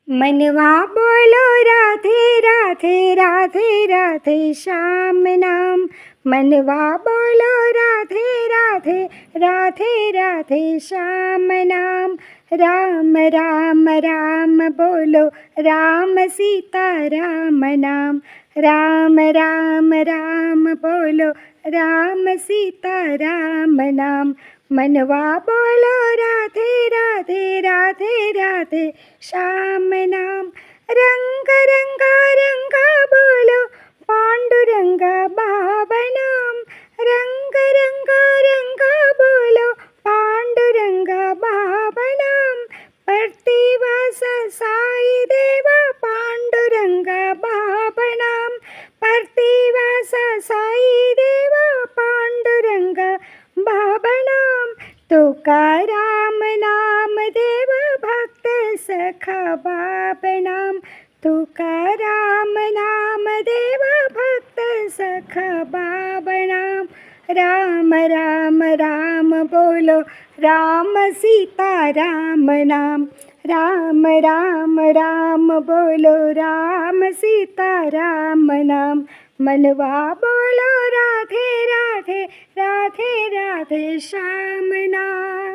मनवा बोलो राधे राधे राधे राधे श्याम नाम। मनवा बोलो राधे राधे राधे राधे श्याम नाम। राम राम राम बोलो राम सीता राम नाम। राम राम राम बोलो राम सीता राम नाम। मनवा बोलो राधे राधे राधे राधे श्याम नाम। रंग रंगा रंगा बोलो पांडुरंग बाबा नाम। रंग रंगा रंगा बोलो पांडुरंग बाबा नाम। प्रतिवास साई देवा पांडुरंग बाबा नाम। प्रतिवास साई देवा पांडुरंग बाबा नाम। तुकाराम नाम देव भक्त सखा बाबा नाम। तुकाराम नाम देव भक्त सखा बाबा नाम। राम राम राम बोलो राम सीता राम नाम। राम राम राम बोलो राम सीता राम नाम। मनवा बोलो राधे राधे राधे राधे श्याम नाम।